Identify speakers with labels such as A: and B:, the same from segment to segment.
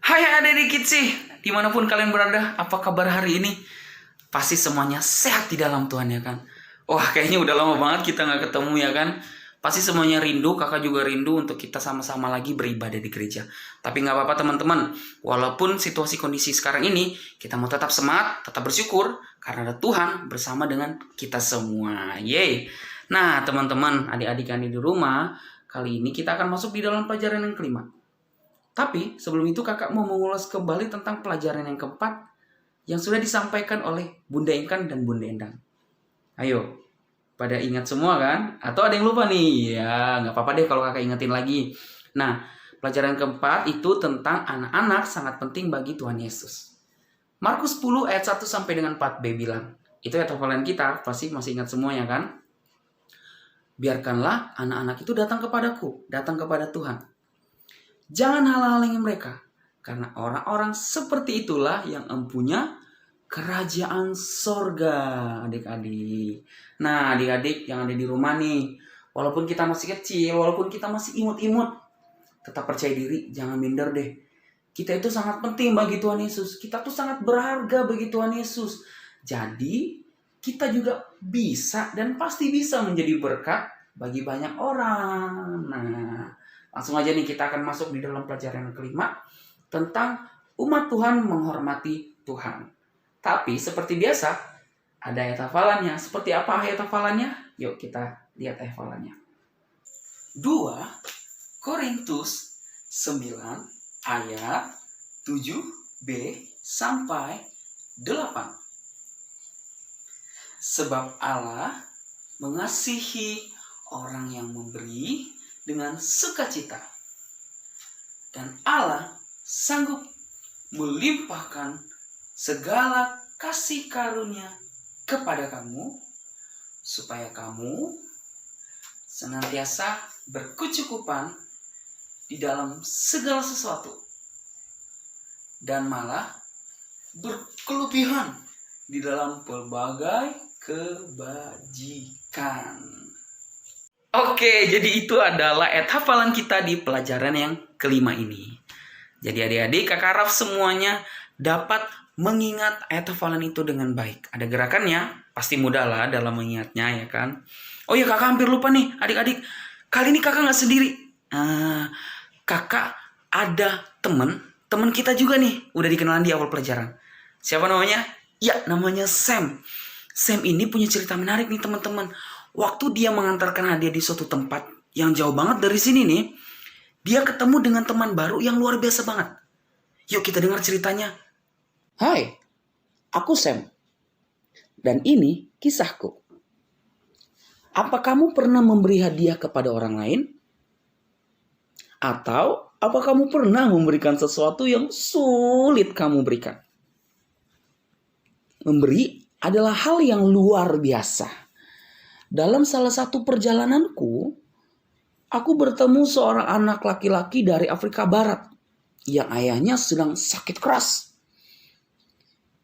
A: Hai adik-adik Kitsi, dimanapun kalian berada, apa kabar hari ini? Pasti semuanya sehat di dalam Tuhan ya kan? Wah kayaknya udah lama banget kita nggak ketemu ya kan? Pasti semuanya rindu, kakak juga rindu untuk kita sama-sama lagi beribadah di gereja. Tapi nggak apa-apa teman-teman, walaupun situasi kondisi sekarang ini, kita mau tetap semangat, tetap bersyukur, karena ada Tuhan bersama dengan kita semua. Yeay! Nah teman-teman, adik-adik yang ada di rumah, kali ini kita akan masuk di dalam pelajaran yang kelima. Tapi sebelum itu kakak mau mengulas kembali tentang pelajaran yang keempat yang sudah disampaikan oleh Bunda Inkan dan Bunda Endang. Ayo, pada ingat semua kan? Atau ada yang lupa nih? Ya, nggak apa-apa deh kalau kakak ingetin lagi. Nah, pelajaran keempat itu tentang anak-anak sangat penting bagi Tuhan Yesus. Markus 10 ayat 1 sampai dengan 4b bilang, itu ayat hafalan kita, pasti masih ingat semuanya kan? Biarkanlah anak-anak itu datang kepadaku, datang kepada Tuhan. Jangan halang-halangi mereka, karena orang-orang seperti itulah yang empunya kerajaan sorga, adik-adik. Nah, adik-adik yang ada di rumah nih, walaupun kita masih kecil, walaupun kita masih imut-imut, tetap percaya diri, jangan minder deh. Kita itu sangat penting bagi Tuhan Yesus. Kita tuh sangat berharga bagi Tuhan Yesus. Jadi, kita juga bisa dan pasti bisa menjadi berkat bagi banyak orang. Nah, langsung aja nih kita akan masuk di dalam pelajaran yang kelima tentang umat Tuhan menghormati Tuhan. Tapi seperti biasa ada ayat hafalannya. Seperti apa ayat hafalannya? Yuk kita lihat hafalannya. 2 Korintus 9 ayat 7b sampai 8. Sebab Allah mengasihi orang yang memberi dengan sukacita. Dan Allah sanggup melimpahkan segala kasih karunia kepada kamu, supaya kamu senantiasa berkecukupan di dalam segala sesuatu, dan malah berkelebihan di dalam berbagai kebajikan. Oke, jadi itu adalah ayat hafalan kita di pelajaran yang kelima ini. Jadi adik-adik, kakak harap semuanya dapat mengingat ayat hafalan itu dengan baik. Ada gerakannya, pasti mudah lah dalam mengingatnya ya kan. Oh ya kakak hampir lupa nih adik-adik. Kali ini kakak gak sendiri. Kakak ada teman kita juga nih. Udah dikenalan di awal pelajaran. Siapa namanya? Ya namanya Sam. Sam ini punya cerita menarik nih teman-teman. Waktu dia mengantarkan hadiah di suatu tempat yang jauh banget dari sini nih, dia ketemu dengan teman baru yang luar biasa banget. Yuk kita dengar ceritanya. Hai, aku Sam. Dan ini kisahku. Apa kamu pernah memberi hadiah kepada orang lain? Atau apa kamu pernah memberikan sesuatu yang sulit kamu berikan? Memberi adalah hal yang luar biasa. Dalam salah satu perjalananku, aku bertemu seorang anak laki-laki dari Afrika Barat yang ayahnya sedang sakit keras.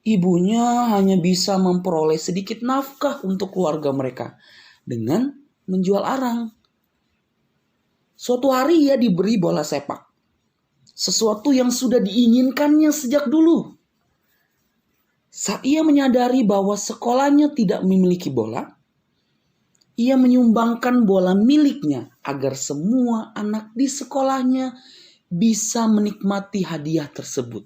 A: Ibunya hanya bisa memperoleh sedikit nafkah untuk keluarga mereka dengan menjual arang. Suatu hari ia diberi bola sepak, sesuatu yang sudah diinginkannya sejak dulu. Saat ia menyadari bahwa sekolahnya tidak memiliki bola, ia menyumbangkan bola miliknya agar semua anak di sekolahnya bisa menikmati hadiah tersebut.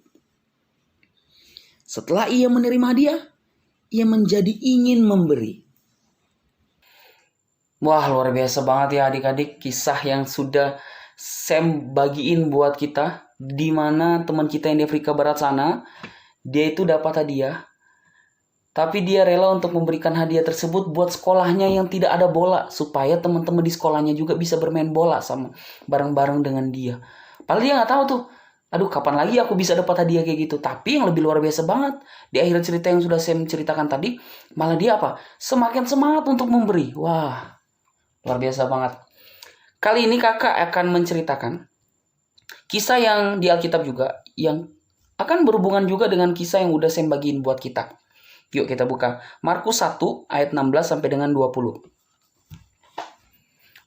A: Setelah ia menerima hadiah, ia menjadi ingin memberi. Wah, luar biasa banget ya adik-adik, kisah yang sudah Sam bagiin buat kita. Di mana teman kita yang di Afrika Barat sana, dia itu dapat hadiah. Tapi dia rela untuk memberikan hadiah tersebut buat sekolahnya yang tidak ada bola. Supaya teman-teman di sekolahnya juga bisa bermain bola sama bareng-bareng dengan dia. Padahal dia gak tahu tuh. Aduh kapan lagi aku bisa dapat hadiah kayak gitu. Tapi yang lebih luar biasa banget. Di akhir cerita yang sudah saya ceritakan tadi. Malah dia apa? Semakin semangat untuk memberi. Wah luar biasa banget. Kali ini kakak akan menceritakan kisah yang di Alkitab juga. Yang akan berhubungan juga dengan kisah yang udah saya bagiin buat kita. Yuk kita buka Markus 1 ayat 16 sampai dengan 20.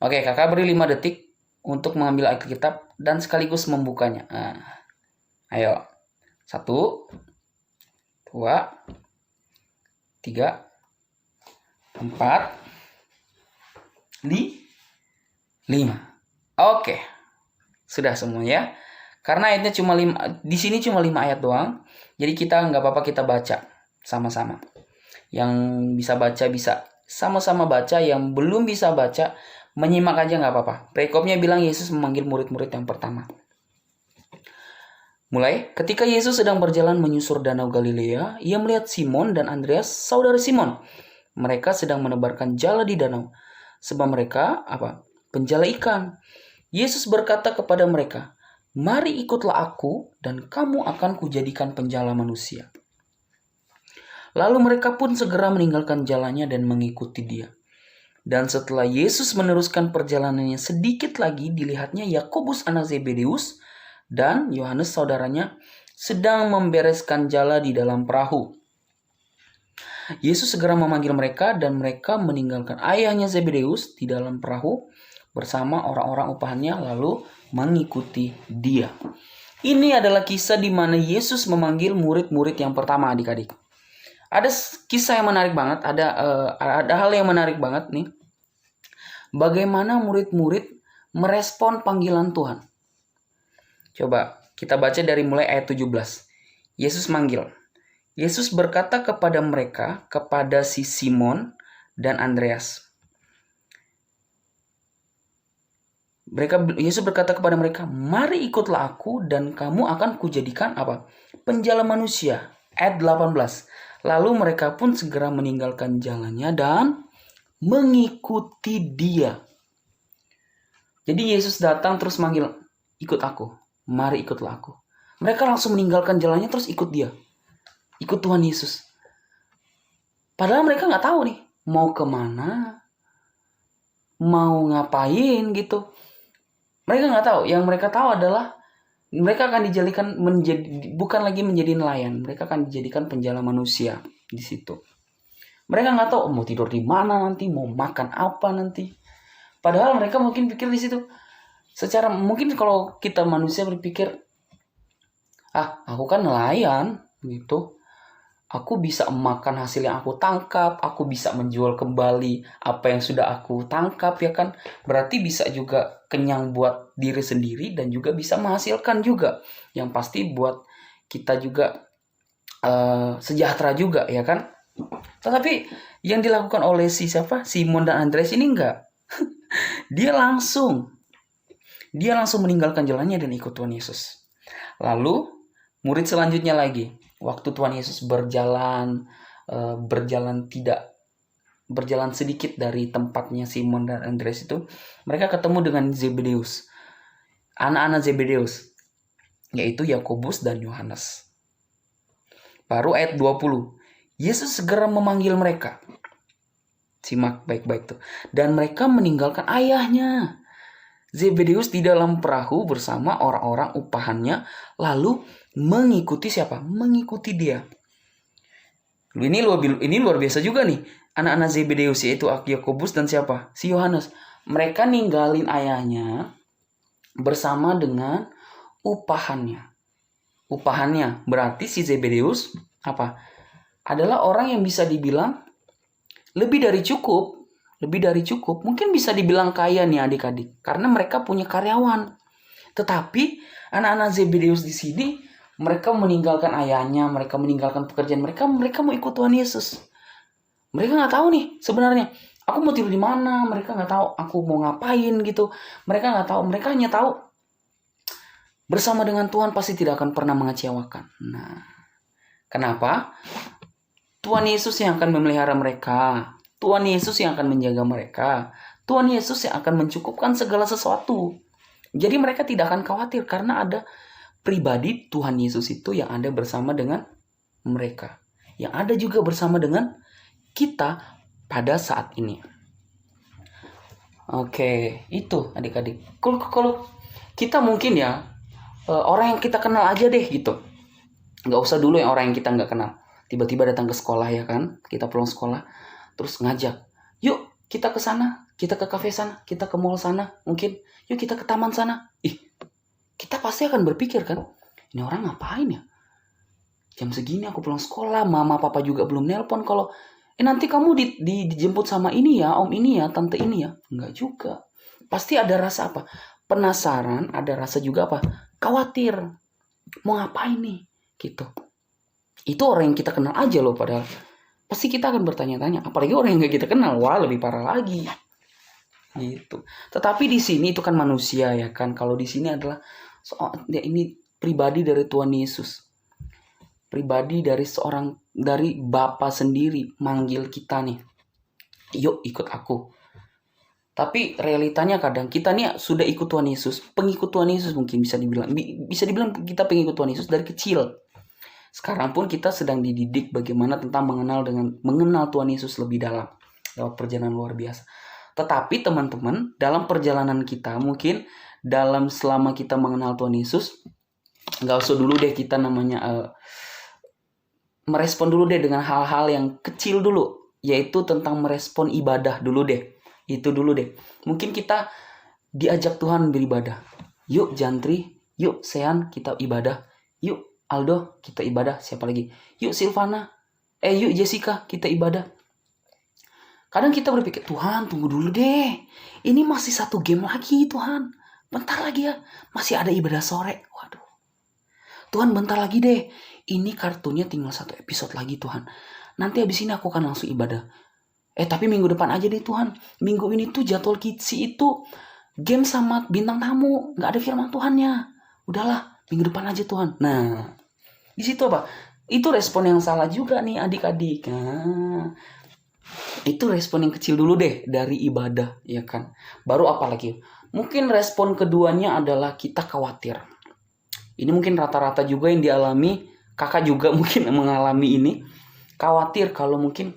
A: Oke, kakak beri 5 detik untuk mengambil Alkitab dan sekaligus membukanya. Ayo. 1, 2, 3, 4, 5. Oke. Sudah semua ya. Karena ayatnya cuma 5, di sini cuma 5 ayat doang. Jadi kita nggak apa-apa kita baca sama-sama. Yang bisa baca bisa sama-sama baca, yang belum bisa baca menyimak aja nggak apa-apa. Perikopnya bilang Yesus memanggil murid-murid yang pertama. Mulai, ketika Yesus sedang berjalan menyusur danau Galilea, ia melihat Simon dan Andreas, saudara Simon. Mereka sedang menebarkan jala di danau, sebab mereka penjala ikan. Yesus berkata kepada mereka, "Mari ikutlah aku, dan kamu akan kujadikan penjala manusia." Lalu mereka pun segera meninggalkan jalannya dan mengikuti dia. Dan setelah Yesus meneruskan perjalanannya sedikit lagi, dilihatnya Yakobus anak Zebedeus dan Yohanes saudaranya sedang membereskan jala di dalam perahu. Yesus segera memanggil mereka dan mereka meninggalkan ayahnya Zebedeus di dalam perahu bersama orang-orang upahannya lalu mengikuti dia. Ini adalah kisah di mana Yesus memanggil murid-murid yang pertama, adik-adik. Ada kisah yang menarik banget, ada hal yang menarik banget nih. Bagaimana murid-murid merespon panggilan Tuhan. Coba kita baca dari mulai ayat 17. Yesus manggil. Yesus berkata kepada mereka, kepada si Simon dan Andreas. Yesus berkata kepada mereka, "Mari ikutlah aku dan kamu akan kujadikan penjala manusia." Ayat 18. Lalu mereka pun segera meninggalkan jalannya dan mengikuti dia. Jadi Yesus datang terus manggil, "Ikut aku. Mari ikutlah aku." Mereka langsung meninggalkan jalannya terus ikut dia. Ikut Tuhan Yesus. Padahal mereka gak tahu nih. Mau kemana. Mau ngapain gitu. Mereka gak tahu. Yang mereka tahu adalah mereka akan dijadikan bukan lagi menjadi nelayan. Mereka akan dijadikan penjala manusia di situ. Mereka gak tahu mau tidur di mana nanti. Mau makan apa nanti. Padahal mereka mungkin pikir di situ. Secara mungkin kalau kita manusia berpikir, aku kan nelayan gitu. Aku bisa makan hasil yang aku tangkap, aku bisa menjual kembali apa yang sudah aku tangkap ya kan. Berarti bisa juga kenyang buat diri sendiri dan juga bisa menghasilkan juga. Yang pasti buat kita juga sejahtera juga ya kan. Tetapi yang dilakukan oleh Simon dan Andreas ini enggak. Dia langsung meninggalkan jalannya dan ikut Tuhan Yesus. Lalu murid selanjutnya lagi, waktu Tuhan Yesus berjalan sedikit dari tempatnya Simon dan Andreas itu, mereka ketemu dengan Zebedeus, anak-anak Zebedeus, yaitu Yakobus dan Yohanes. Baru ayat 20, Yesus segera memanggil mereka. Simak baik-baik tuh. Dan mereka meninggalkan ayahnya Zebedeus di dalam perahu bersama orang-orang upahannya, lalu mengikuti siapa? Mengikuti dia. Ini luar biasa juga nih. Anak-anak Zebedeus yaitu Yakobus dan siapa? Si Yohanes. Mereka ninggalin ayahnya bersama dengan upahannya. Upahannya berarti si Zebedeus adalah orang yang bisa dibilang lebih dari cukup, mungkin bisa dibilang kaya nih adik-adik, karena mereka punya karyawan. Tetapi anak-anak Zebedeus di sini, mereka meninggalkan ayahnya, mereka meninggalkan pekerjaan mereka mau ikut Tuhan Yesus. Mereka nggak tahu nih sebenarnya, aku mau tidur di mana, mereka nggak tahu aku mau ngapain gitu, mereka nggak tahu, mereka hanya tahu bersama dengan Tuhan pasti tidak akan pernah mengecewakan. Nah, kenapa? Tuhan Yesus yang akan memelihara mereka. Tuhan Yesus yang akan menjaga mereka. Tuhan Yesus yang akan mencukupkan segala sesuatu. Jadi mereka tidak akan khawatir karena ada pribadi Tuhan Yesus itu yang ada bersama dengan mereka. Yang ada juga bersama dengan kita pada saat ini. Oke, itu adik-adik. Kalau kita mungkin ya, orang yang kita kenal aja deh gitu. Gak usah dulu yang orang yang kita gak kenal. Tiba-tiba datang ke sekolah ya kan, kita pulang sekolah, terus ngajak, yuk kita ke sana, kita ke kafe sana, kita ke mall sana, mungkin, yuk kita ke taman sana. Kita pasti akan berpikir kan, Ini orang ngapain ya? Jam segini aku pulang sekolah, mama papa juga belum nelpon. Kalau nanti kamu dijemput sama ini ya, om ini ya, tante ini ya. Enggak juga. Pasti ada rasa apa? Penasaran, ada rasa juga apa? Khawatir. Mau ngapain nih? Gitu. Itu orang yang kita kenal aja loh, padahal pasti kita akan bertanya-tanya. Apalagi orang yang gak kita kenal, wah lebih parah lagi. Gitu. Tetapi di sini itu kan manusia ya kan. Kalau di sini adalah ini pribadi dari Tuhan Yesus. Pribadi dari Bapa sendiri manggil kita nih. Yuk ikut aku. Tapi realitanya kadang kita nih sudah ikut Tuhan Yesus, pengikut Tuhan Yesus mungkin bisa dibilang kita pengikut Tuhan Yesus dari kecil. Sekarang pun kita sedang dididik bagaimana tentang mengenal Tuhan Yesus lebih dalam lewat perjalanan luar biasa. Tetapi teman-teman, dalam perjalanan kita mungkin selama kita mengenal Tuhan Yesus, nggak usah dulu deh kita merespon dulu deh dengan hal-hal yang kecil dulu, yaitu tentang merespon ibadah dulu deh. Itu dulu deh. Mungkin kita diajak Tuhan beribadah. Yuk Jantri, yuk Sean kita ibadah. Yuk Aldo kita ibadah. Siapa lagi? Yuk Silvana. Yuk Jessica kita ibadah. Kadang kita berpikir, Tuhan tunggu dulu deh. Ini masih 1 game lagi Tuhan. Bentar lagi ya. Masih ada ibadah sore. Waduh. Tuhan bentar lagi deh. Ini kartunya tinggal 1 episode lagi Tuhan. Nanti habis ini aku akan langsung ibadah. Tapi minggu depan aja deh Tuhan. Minggu ini tuh jadwal Kitsi itu game sama bintang tamu. Gak ada firman Tuhannya. Udahlah, minggu depan aja Tuhan. Nah, di situ apa? Itu respon yang salah juga nih adik-adik. Nah, itu respon yang kecil dulu deh dari ibadah, ya kan? Baru apa lagi? Mungkin respon keduanya adalah kita khawatir. Ini mungkin rata-rata juga yang dialami. Kakak juga mungkin mengalami ini. Khawatir kalau mungkin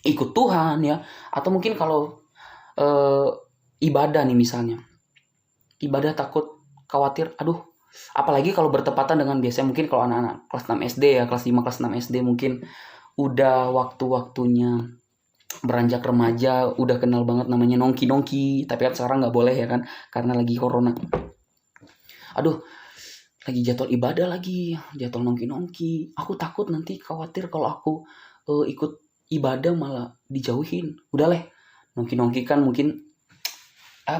A: ikut Tuhan ya, atau mungkin kalau ibadah nih misalnya, ibadah takut khawatir, aduh, apalagi kalau bertepatan dengan biasanya mungkin kalau anak-anak kelas 6 SD ya, kelas 5 kelas 6 SD mungkin udah waktu-waktunya beranjak remaja, udah kenal banget namanya nongki-nongki, tapi kan sekarang nggak boleh ya kan, karena lagi corona. Aduh, lagi jadwal ibadah lagi, jadwal nongki-nongki, aku takut nanti khawatir kalau aku ikut ibadah malah dijauhin. Udah leh, nongki-nongki kan mungkin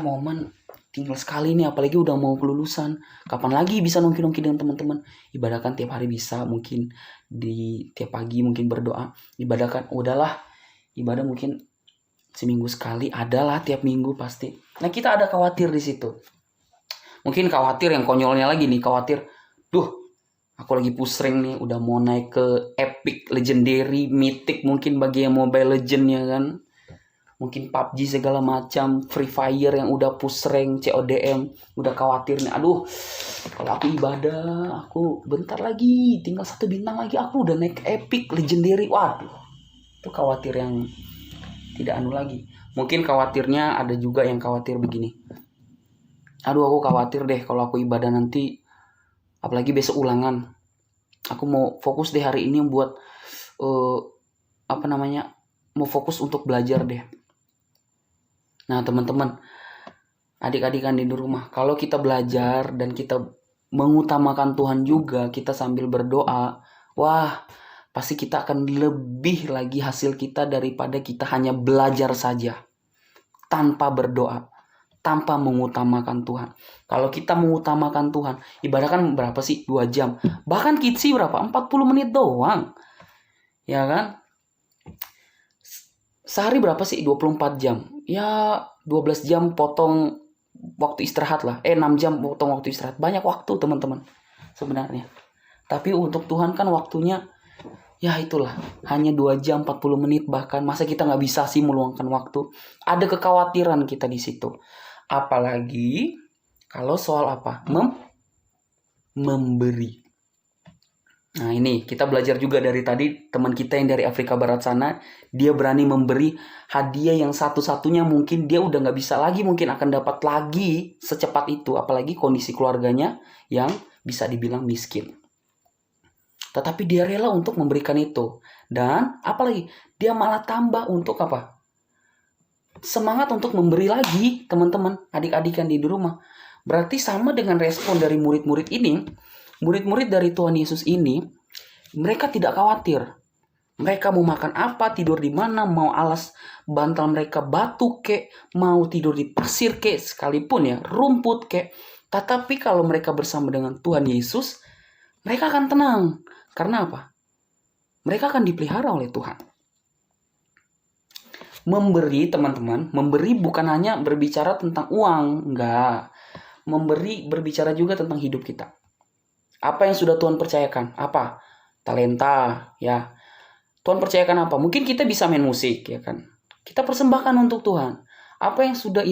A: momen tinggal sekali nih, apalagi udah mau kelulusan. Kapan lagi bisa nongki-nongki dengan teman-teman? Ibadah kan tiap hari bisa, mungkin di tiap pagi mungkin berdoa. Ibadah kan udahlah, ibadah mungkin seminggu sekali, adalah tiap minggu pasti. Nah, kita ada khawatir di situ. Mungkin khawatir yang konyolnya lagi nih, khawatir, aku lagi pusreng nih, udah mau naik ke epic, legendary, mythic mungkin bagi yang Mobile Legend ya kan. Mungkin PUBG segala macam, Free Fire yang udah push rank, CODM, udah khawatir nih. Aduh, kalau aku ibadah, aku bentar lagi, tinggal 1 bintang lagi, aku udah naik epic, legendary. Waduh, itu khawatir yang tidak lagi. Mungkin khawatirnya ada juga yang khawatir begini. Aduh, aku khawatir deh kalau aku ibadah nanti, apalagi besok ulangan. Aku mau fokus deh hari ini buat mau fokus untuk belajar deh. Nah, teman-teman, adik-adik kan di rumah, kalau kita belajar dan kita mengutamakan Tuhan juga, kita sambil berdoa, wah, pasti kita akan lebih lagi hasil kita daripada kita hanya belajar saja tanpa berdoa, tanpa mengutamakan Tuhan. Kalau kita mengutamakan Tuhan, ibadah kan berapa sih? 2 jam. Bahkan Kitsi berapa? 40 menit doang. Ya kan? Sehari berapa sih? 24 jam. Ya 12 jam potong waktu istirahat lah. 6 jam potong waktu istirahat. Banyak waktu teman-teman sebenarnya. Tapi untuk Tuhan kan waktunya ya itulah. Hanya 2 jam 40 menit bahkan. Masa kita gak bisa sih meluangkan waktu? Ada kekhawatiran kita di situ. Apalagi kalau soal apa? Memberi. Nah, ini kita belajar juga dari tadi teman kita yang dari Afrika Barat sana. Dia berani memberi hadiah yang satu-satunya mungkin dia udah gak bisa lagi, mungkin akan dapat lagi secepat itu. Apalagi kondisi keluarganya yang bisa dibilang miskin. Tetapi dia rela untuk memberikan itu. Dan apalagi dia malah tambah untuk apa? Semangat untuk memberi lagi, teman-teman, adik-adik yang di rumah. Berarti sama dengan respon dari murid-murid ini. Murid-murid dari Tuhan Yesus ini, mereka tidak khawatir. Mereka mau makan apa, tidur di mana, mau alas bantal mereka batu kek, mau tidur di pasir kek, sekalipun ya, rumput kek. Tetapi kalau mereka bersama dengan Tuhan Yesus, mereka akan tenang. Karena apa? Mereka akan dipelihara oleh Tuhan. Memberi, teman-teman, memberi bukan hanya berbicara tentang uang, enggak. Memberi berbicara juga tentang hidup kita. Apa yang sudah Tuhan percayakan? Apa? Talenta, ya. Tuhan percayakan apa? Mungkin kita bisa main musik, ya kan? Kita persembahkan untuk Tuhan. Apa yang sudah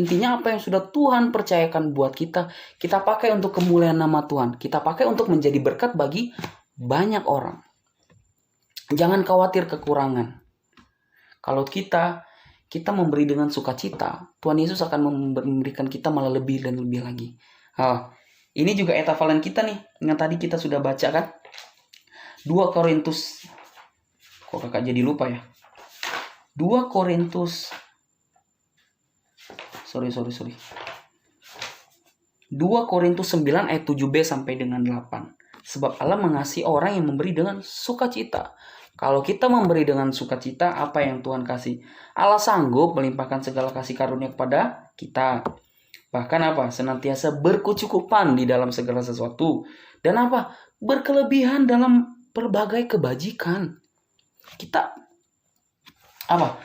A: Tuhan percayakan buat kita, kita pakai untuk kemuliaan nama Tuhan. Kita pakai untuk menjadi berkat bagi banyak orang. Jangan khawatir kekurangan. Kalau kita memberi dengan sukacita, Tuhan Yesus akan memberikan kita malah lebih dan lebih lagi. Ini juga ayat hafalan kita nih, yang tadi kita sudah baca kan. 2 Korintus. Kok kakak jadi lupa ya? 2 Korintus. Sorry. 2 Korintus 9 ayat 7b sampai dengan 8. Sebab Allah mengasihi orang yang memberi dengan sukacita. Kalau kita memberi dengan sukacita, apa yang Tuhan kasih? Allah sanggup melimpahkan segala kasih karunia kepada kita. Bahkan apa? Senantiasa berkecukupan di dalam segala sesuatu. Dan apa? Berkelebihan dalam berbagai kebajikan. Kita apa?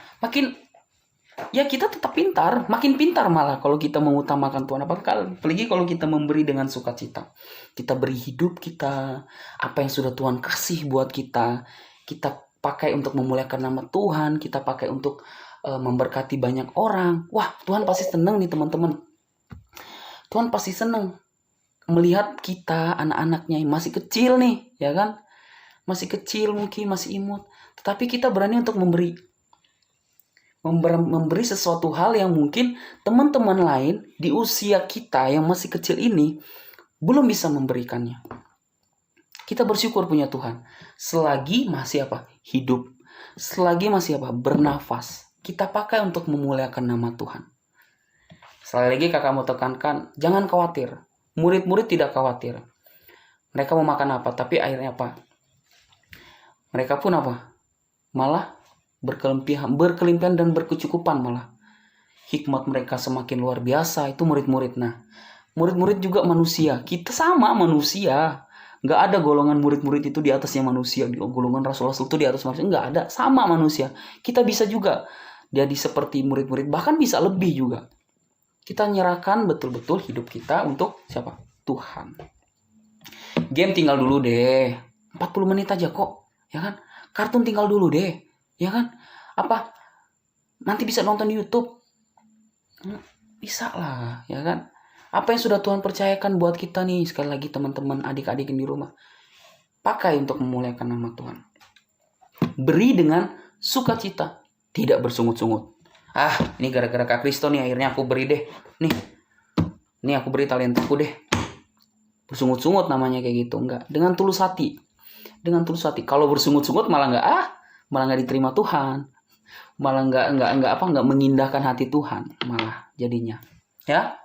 A: Kita tetap pintar. Makin pintar malah kalau kita mengutamakan Tuhan. Apalagi kalau kita memberi dengan sukacita. Kita beri hidup kita. Apa yang sudah Tuhan kasih buat kita. Kita pakai untuk memuliakan nama Tuhan. Kita pakai untuk memberkati banyak orang. Wah, Tuhan pasti senang nih teman-teman. Tuhan pasti senang melihat kita, anak-anaknya yang masih kecil nih, ya kan? Masih kecil mungkin, masih imut. Tetapi kita berani untuk memberi sesuatu hal yang mungkin teman-teman lain di usia kita yang masih kecil ini belum bisa memberikannya. Kita bersyukur punya Tuhan. Selagi masih hidup. Selagi masih bernafas. Kita pakai untuk memuliakan nama Tuhan. Sekali lagi kakak mau tekankan, jangan khawatir. Murid-murid tidak khawatir. Mereka mau makan apa, tapi akhirnya apa? Mereka pun malah berkelimpahan dan berkecukupan malah. Hikmat mereka semakin luar biasa, itu murid-murid. Nah, murid-murid juga manusia. Kita sama manusia. Nggak ada golongan murid-murid itu di atasnya manusia. Golongan rasul-rasul itu di atas manusia. Nggak ada. Sama manusia. Kita bisa juga jadi seperti murid-murid. Bahkan bisa lebih juga. Kita nyerahkan betul-betul hidup kita untuk siapa? Tuhan. Game tinggal dulu deh. 40 menit aja kok. Ya kan? Kartun tinggal dulu deh. Ya kan? Nanti bisa nonton di YouTube. Bisa lah. Ya kan? Apa yang sudah Tuhan percayakan buat kita nih, sekali lagi teman-teman, adik-adik yang di rumah, pakai untuk memuliakan nama Tuhan. Beri dengan sukacita, tidak bersungut-sungut. Ini gara-gara Kak Kristo nih, akhirnya aku beri deh. Nih aku beri talentaku deh. Bersungut-sungut namanya kayak gitu, enggak. Dengan tulus hati. Kalau bersungut-sungut malah nggak diterima Tuhan. Malah nggak mengindahkan hati Tuhan, malah jadinya. Ya.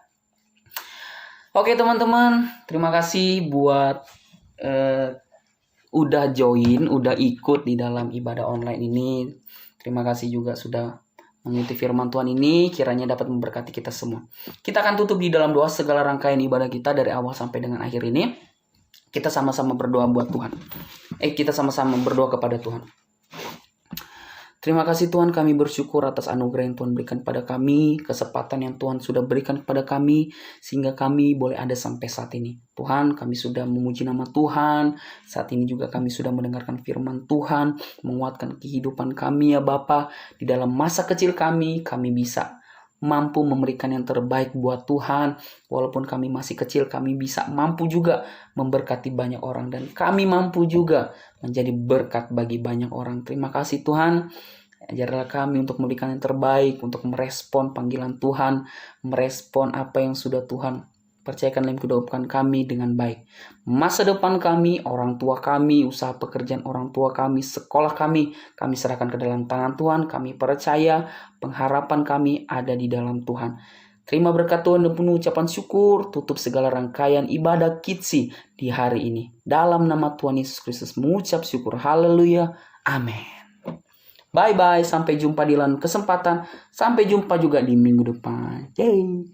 A: Oke teman-teman, terima kasih buat udah join, udah ikut di dalam ibadah online ini. Terima kasih juga sudah mengikuti firman Tuhan ini, kiranya dapat memberkati kita semua. Kita akan tutup di dalam doa segala rangkaian ibadah kita dari awal sampai dengan akhir ini. Kita sama-sama berdoa buat Tuhan. Kita sama-sama berdoa kepada Tuhan. Terima kasih Tuhan, kami bersyukur atas anugerah yang Tuhan berikan pada kami, kesempatan yang Tuhan sudah berikan kepada kami, sehingga kami boleh ada sampai saat ini. Tuhan, kami sudah memuji nama Tuhan, saat ini juga kami sudah mendengarkan firman Tuhan, menguatkan kehidupan kami ya Bapa. Di dalam masa kecil kami bisa mampu memberikan yang terbaik buat Tuhan. Walaupun kami masih kecil, kami bisa mampu juga memberkati banyak orang. Dan kami mampu juga menjadi berkat bagi banyak orang. Terima kasih Tuhan. Ajarlah kami untuk memberikan yang terbaik, untuk merespon panggilan Tuhan, merespon apa yang sudah Tuhan percayakan dalam kehidupan kami dengan baik. Masa depan kami, orang tua kami, usaha pekerjaan orang tua kami, sekolah kami serahkan ke dalam tangan Tuhan. Kami percaya pengharapan kami ada di dalam Tuhan. Terima berkat Tuhan dan penuh ucapan syukur. Tutup segala rangkaian ibadah Kitsi di hari ini. Dalam nama Tuhan Yesus Kristus mengucap syukur. Haleluya. Amin. Bye-bye. Sampai jumpa di lain kesempatan. Sampai jumpa juga di minggu depan. Yeay.